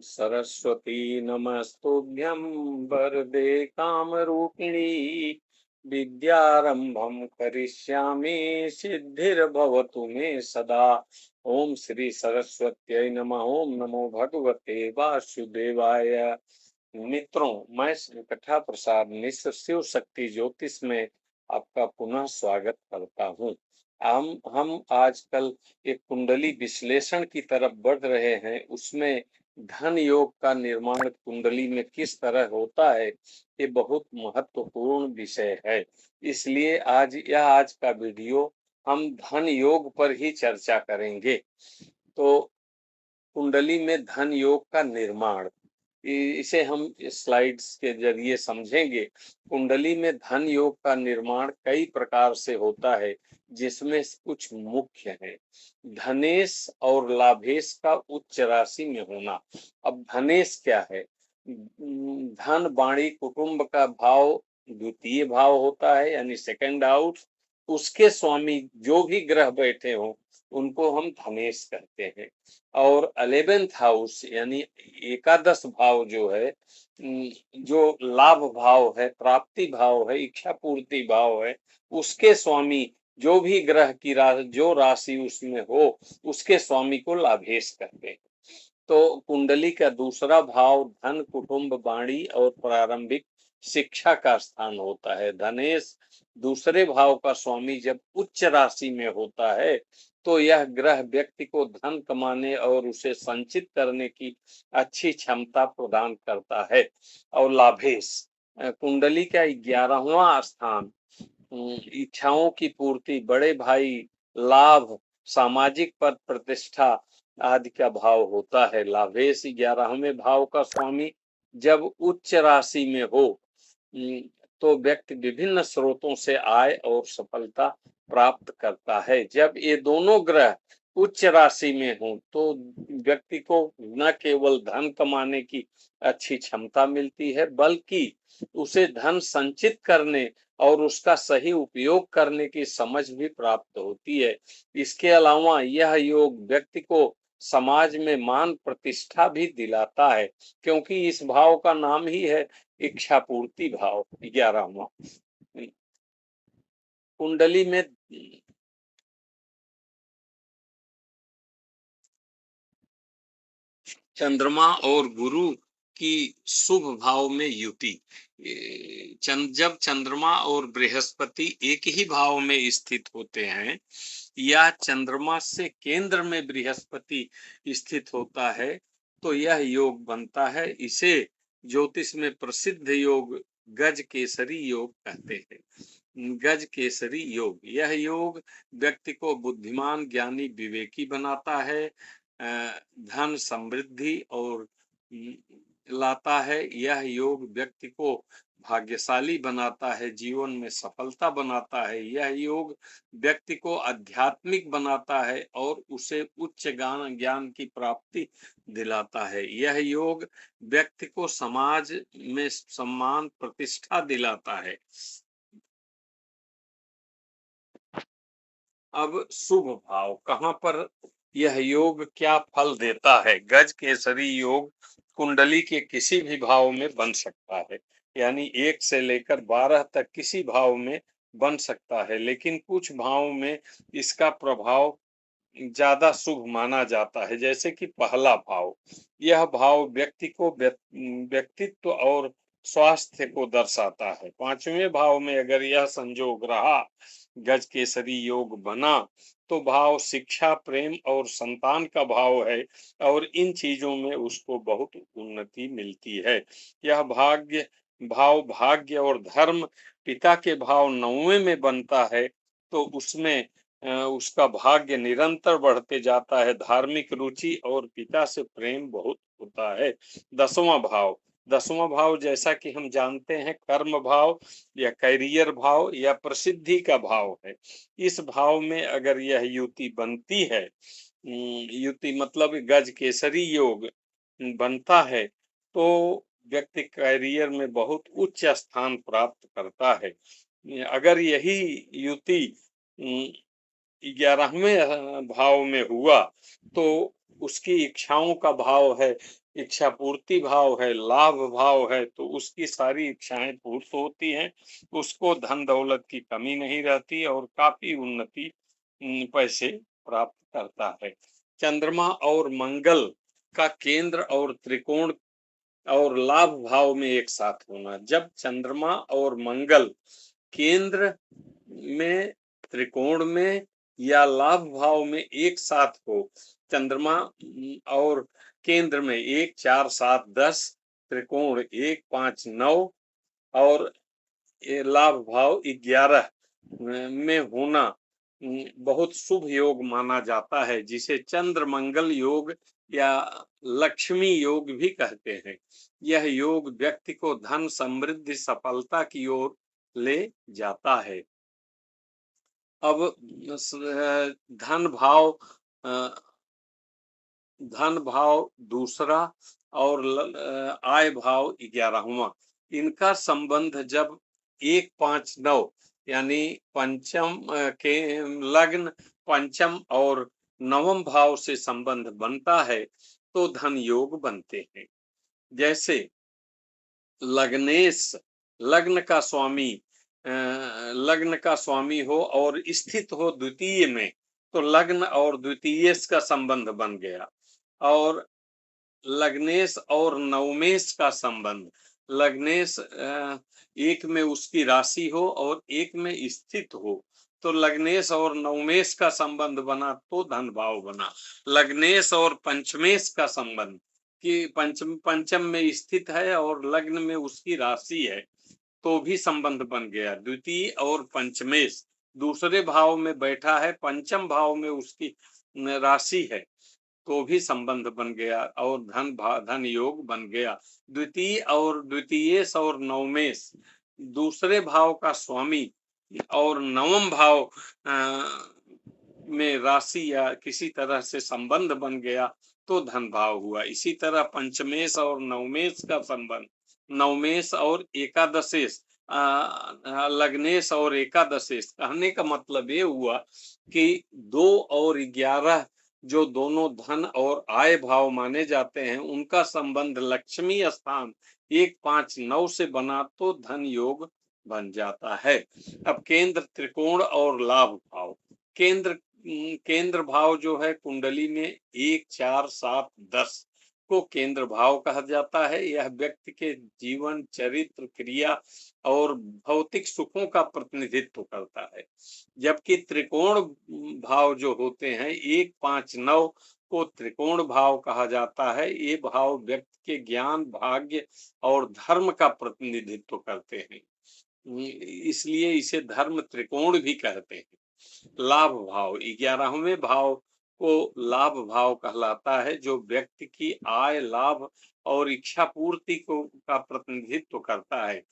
सरस्वती नमस्तुभ्यं वरदे कामरूपिणी विद्यारंभं करिष्यामि सिद्धिर्भवतु मे सदा। ओम श्री सरस्वत्यै नमः। ओम नमो भगवते वासुदेवाय। मित्रों, मैं कथा प्रसाद मिश्र शिव शक्ति ज्योतिष में आपका पुनः स्वागत करता हूँ। हम आजकल एक कुंडली विश्लेषण की तरफ बढ़ रहे हैं। उसमें धन योग का निर्माण कुंडली में किस तरह होता है, ये बहुत महत्वपूर्ण विषय है। इसलिए आज का वीडियो हम धन योग पर ही चर्चा करेंगे। तो कुंडली में धन योग का निर्माण, इसे हम स्लाइड्स के जरिए समझेंगे। कुंडली में धन योग का निर्माण कई प्रकार से होता है, जिसमें कुछ मुख्य है। धनेश और लाभेश का उच्च राशि में होना। अब धनेश क्या है? धन वाणी कुटुंब का भाव द्वितीय भाव होता है, यानी सेकंड हाउस। उसके स्वामी जो भी ग्रह बैठे हों उनको हम धनेश कहते हैं। और 11th हाउस यानी एकादश भाव जो है, जो लाभ भाव है, प्राप्ति भाव है, इच्छा पूर्ति भाव है, उसके स्वामी जो भी ग्रह की जो राशि उसमें हो, उसके स्वामी को लाभेश कहते हैं। तो कुंडली का दूसरा भाव धन कुटुंब वाणी और प्रारंभिक शिक्षा का स्थान होता है। धनेश दूसरे भाव का स्वामी जब उच्च राशि में होता है तो यह ग्रह व्यक्ति को धन कमाने और उसे संचित करने की अच्छी क्षमता प्रदान करता है। और लाभेश कुंडली का 11वां स्थान इच्छाओं की पूर्ति, बड़े भाई, लाभ, सामाजिक पद प्रतिष्ठा आदि का भाव होता है। लाभेश 11वें भाव का स्वामी जब उच्च राशि में हो तो व्यक्ति विभिन्न स्रोतों से आय और सफलता प्राप्त करता है। जब ये दोनों ग्रह उच्च राशि में हो तो व्यक्ति को न केवल धन कमाने की अच्छी क्षमता मिलती है, बल्कि उसे धन संचित करने और उसका सही उपयोग करने की समझ भी प्राप्त होती है। इसके अलावा यह योग व्यक्ति को समाज में मान प्रतिष्ठा भी दिलाता है, क्योंकि इस भाव का नाम ही है इच्छा पूर्ति भाव 11वां। कुंडली में चंद्रमा और गुरु की शुभ भाव में युति। जब चंद्रमा और बृहस्पति एक ही भाव में स्थित होते हैं या चंद्रमा से केंद्र में बृहस्पति स्थित होता है तो यह योग बनता है। इसे ज्योतिष में प्रसिद्ध योग गज केसरी योग कहते हैं। गज केसरी योग, यह योग व्यक्ति को बुद्धिमान, ज्ञानी, विवेकी बनाता है, धन समृद्धि और लाता है। यह योग व्यक्ति को भाग्यशाली बनाता है, जीवन में सफलता बनाता है। यह योग व्यक्ति को आध्यात्मिक बनाता है और उसे उच्च ज्ञान की प्राप्ति दिलाता है। यह योग व्यक्ति को समाज में सम्मान प्रतिष्ठा दिलाता है। अब शुभ भाव कहाँ पर यह योग क्या फल देता है? गज केसरी योग कुंडली के किसी भी भाव में बन सकता है, यानी 1 से लेकर 12 तक किसी भाव में बन सकता है, लेकिन कुछ भाव में इसका प्रभाव ज्यादा शुभ माना जाता है। जैसे कि पहला भाव, यह भाव व्यक्ति को व्यक्तित्व और स्वास्थ्य को दर्शाता है। 5वें भाव में अगर यह संयोग रहा, गज केसरी योग बना, तो भाव शिक्षा, प्रेम और संतान का भाव है और इन चीजों में उसको बहुत उन्नति मिलती है। यह भाग्य और धर्म पिता के भाव 9वें में बनता है तो उसमें उसका भाग्य निरंतर बढ़ते जाता है। धार्मिक रुचि और पिता से प्रेम बहुत होता है। 10वां भाव जैसा कि हम जानते हैं कर्म भाव या कैरियर भाव या प्रसिद्धि का भाव है। इस भाव में अगर यह युति बनती है, युति मतलब गज केसरी योग बनता है, तो व्यक्ति कैरियर में बहुत उच्च स्थान प्राप्त करता है। अगर यही युति 11वें भाव में हुआ तो उसकी इच्छाओं का भाव है, इच्छा पूर्ति भाव है, लाभ भाव है, तो उसकी सारी इच्छाएं पूर्ण होती हैं, उसको धन दौलत की कमी नहीं रहती और काफी उन्नति पैसे प्राप्त करता है। चंद्रमा और मंगल का केंद्र और त्रिकोण और लाभ भाव में एक साथ होना। जब चंद्रमा और मंगल केंद्र में, त्रिकोण में या लाभ भाव में एक साथ हो, चंद्रमा और केंद्र में 1, 4, 7, 10, त्रिकोण 1, 5, 9 और लाभ भाव 11 में होना बहुत शुभ योग माना जाता है, जिसे चंद्र मंगल योग या लक्ष्मी योग भी कहते हैं। यह योग व्यक्ति को धन, समृद्धि, सफलता की ओर ले जाता है। अब धन भाव, धन भाव दूसरा और आय भाव 11वां, इनका संबंध जब 1, 5, 9 यानी पंचम के लग्न, पंचम और नवम भाव से संबंध बनता है तो धन योग बनते हैं। जैसे लग्नेश लग्न का स्वामी, लग्न का स्वामी हो और स्थित हो द्वितीय में, तो लग्न और द्वितीय का संबंध बन गया। और लग्नेश और नवमेश का संबंध, लग्नेश एक में उसकी राशि हो और एक में स्थित हो, तो लग्नेश और नवमेश का संबंध बना तो धन भाव बना। लग्नेश और पंचमेश का संबंध कि पंचम में स्थित है और लग्न में उसकी राशि है, तो भी संबंध बन गया। द्वितीय और पंचमेश दूसरे भाव में बैठा है, पंचम भाव में उसकी राशि है, तो भी संबंध बन गया और धन योग बन गया। द्वितीय और द्वितीयेश और नवमेश दूसरे भाव का स्वामी और नवम भाव में राशि या किसी तरह से संबंध बन गया तो धन भाव हुआ। इसी तरह पंचमेश और नवमेश का संबंध, नवमेश और एकादशेश, लग्नेश और एकादशेश, कहने का मतलब ये हुआ कि 2 और 11 जो दोनों धन और आय भाव माने जाते हैं, उनका संबंध लक्ष्मी स्थान 1, 5, 9 से बना तो धन योग बन जाता है। अब केंद्र, त्रिकोण और लाभ भाव। केंद्र भाव जो है कुंडली में 1, 4, 7, 10 को केंद्र भाव कहा जाता है। यह व्यक्ति के जीवन, चरित्र, क्रिया और भौतिक सुखों का प्रतिनिधित्व करता है। जबकि त्रिकोण भाव जो होते हैं 1, 5, 9 को त्रिकोण भाव कहा जाता है। ये भाव व्यक्ति के ज्ञान, भाग्य और धर्म का प्रतिनिधित्व करते हैं, इसलिए इसे धर्म त्रिकोण भी कहते हैं। लाभ भाव 11वें भाव को लाभ भाव कहलाता है, जो व्यक्ति की आय, लाभ और इच्छा पूर्ति को का प्रतिनिधित्व करता है।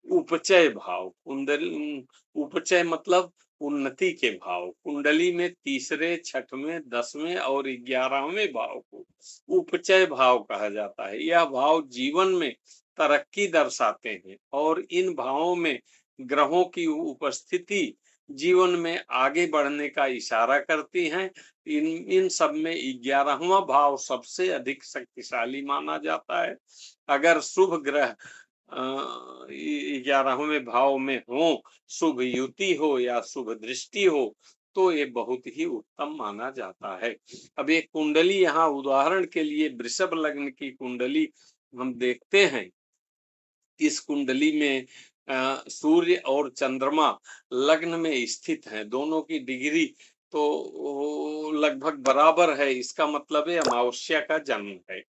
उपचय भाव, कुंडली उपचय मतलब उन्नति के भाव, कुंडली में तीसरे, छठवें, 10वें और 11वें भाव को उपचय भाव कहा जाता है। यह भाव जीवन में तरक्की दर्शाते हैं और इन भावों में ग्रहों की उपस्थिति जीवन में आगे बढ़ने का इशारा करती हैं। इन सब में 11वां भाव सबसे अधिक शक्तिशाली माना जाता है। अगर शुभ ग्रह 11वें भाव में हो, शुभ युति हो या शुभ दृष्टि हो, तो ये बहुत ही उत्तम माना जाता है। अब एक कुंडली, यहाँ उदाहरण के लिए वृषभ लग्न की कुंडली हम देखते हैं। इस कुंडली में सूर्य और चंद्रमा लग्न में स्थित हैं, दोनों की डिग्री तो लगभग बराबर है। इसका मतलब है अमावस्या का जन्म है।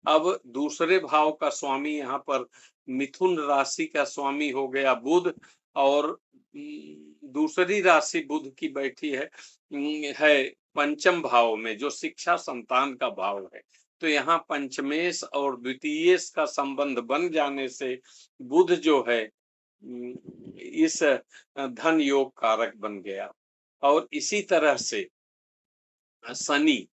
अब दूसरे भाव का स्वामी यहाँ पर मिथुन राशि का स्वामी हो गया बुध, और दूसरी राशि बुध की बैठी है पंचम भाव में, जो शिक्षा संतान का भाव है। तो यहाँ पंचमेश और द्वितीयेश का संबंध बन जाने से बुध जो है इस धन योग कारक बन गया। और इसी तरह से शनि,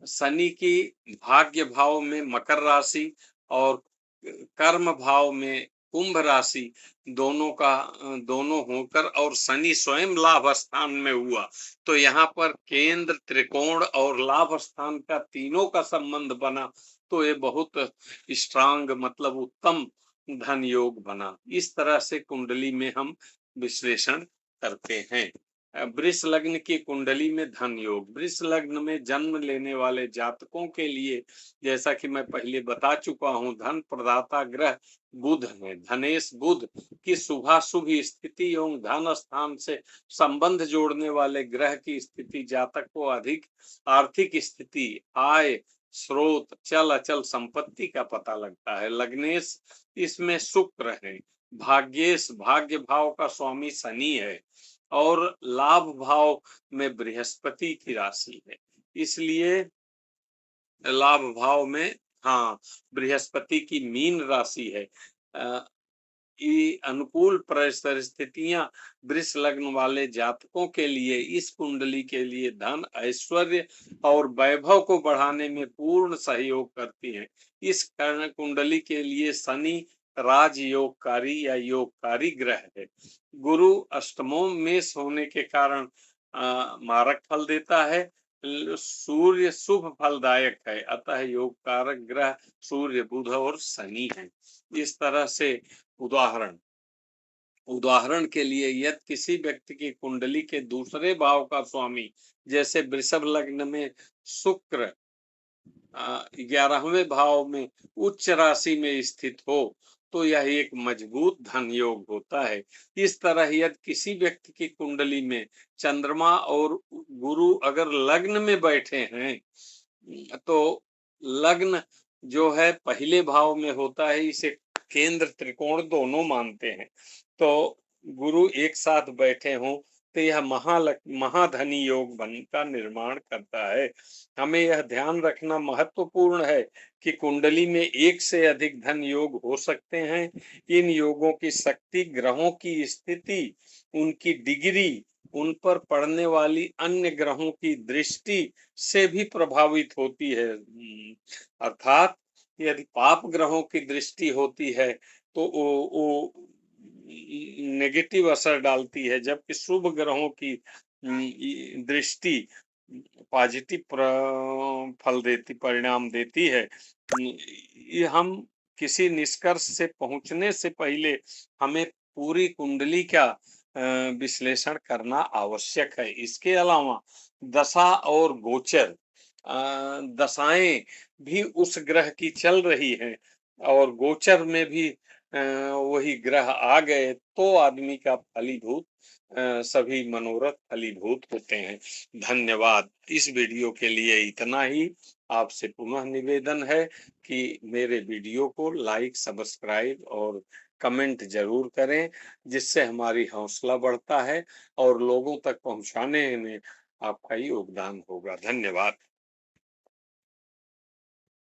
शनि की भाग्य भाव में मकर राशि और कर्म भाव में कुंभ राशि दोनों होकर और शनि स्वयं लाभ स्थान में हुआ, तो यहाँ पर केंद्र, त्रिकोण और लाभ स्थान का तीनों का संबंध बना, तो ये बहुत स्ट्रांग मतलब उत्तम धन योग बना। इस तरह से कुंडली में हम विश्लेषण करते हैं। वृष लग्न की कुंडली में धन योग। वृष लग्न में जन्म लेने वाले जातकों के लिए, जैसा कि मैं पहले बता चुका हूं, धन प्रदाता ग्रह बुध है। धनेश बुध की शुभाशुभ स्थिति एवं धन स्थान से संबंध जोड़ने वाले ग्रह की स्थिति जातक को अधिक आर्थिक स्थिति, आय स्रोत, चल अचल संपत्ति का पता लगता है। लग्नेश इसमें शुक्र है। भाग्येश भाग्य भाव का स्वामी शनि है और लाभ भाव में बृहस्पति की राशि है, इसलिए लाभ भाव में हाँ बृहस्पति की मीन राशि है। अनुकूल परिस्थितियां वृष लग्न वाले जातकों के लिए इस कुंडली के लिए धन, ऐश्वर्य और वैभव को बढ़ाने में पूर्ण सहयोग करती हैं। इस कारण कुंडली के लिए शनि राजयोगकारी या योगकारी ग्रह है। गुरु अष्टमों में होने के कारण मारक फल देता है। सूर्य शुभ फलदायक है, अतः योग कारक ग्रह सूर्य, बुध और शनि है। इस तरह से उदाहरण के लिए यदि किसी व्यक्ति की कुंडली के दूसरे भाव का स्वामी, जैसे वृषभ लग्न में शुक्र 11वें भाव में उच्च राशि में स्थित हो, तो यह एक मजबूत धन योग होता है। इस तरह यदि किसी व्यक्ति की कुंडली में चंद्रमा और गुरु अगर लग्न में बैठे हैं, तो लग्न जो है पहले भाव में होता है, इसे केंद्र त्रिकोण दोनों मानते हैं। तो गुरु एक साथ बैठे हों तो यह महाधनी योग का निर्माण करता है। हमें यह ध्यान रखना महत्वपूर्ण है कि कुंडली में एक से अधिक धन योग हो सकते हैं। इन योगों की शक्ति ग्रहों की स्थिति, उनकी डिग्री, उन पर पड़ने वाली अन्य ग्रहों की दृष्टि से भी प्रभावित होती है। अर्थात यदि पाप ग्रहों की दृष्टि होती है तो वो नेगेटिव असर डालती है, जबकि शुभ ग्रहों की दृष्टि पॉजिटिव फल देती, परिणाम देती है। ये हम किसी निष्कर्ष से पहुंचने से पहले हमें पूरी कुंडली का विश्लेषण करना आवश्यक है। इसके अलावा दशा और गोचर, दशाएं भी उस ग्रह की चल रही है और गोचर में भी वही ग्रह आ गए तो आदमी का फलीभूत सभी मनोरथ फलीभूत होते हैं। धन्यवाद। इस वीडियो के लिए इतना ही। आपसे पुनः निवेदन है कि मेरे वीडियो को लाइक, सब्सक्राइब और कमेंट जरूर करें, जिससे हमारी हौसला बढ़ता है और लोगों तक पहुंचाने में आपका योगदान होगा। धन्यवाद।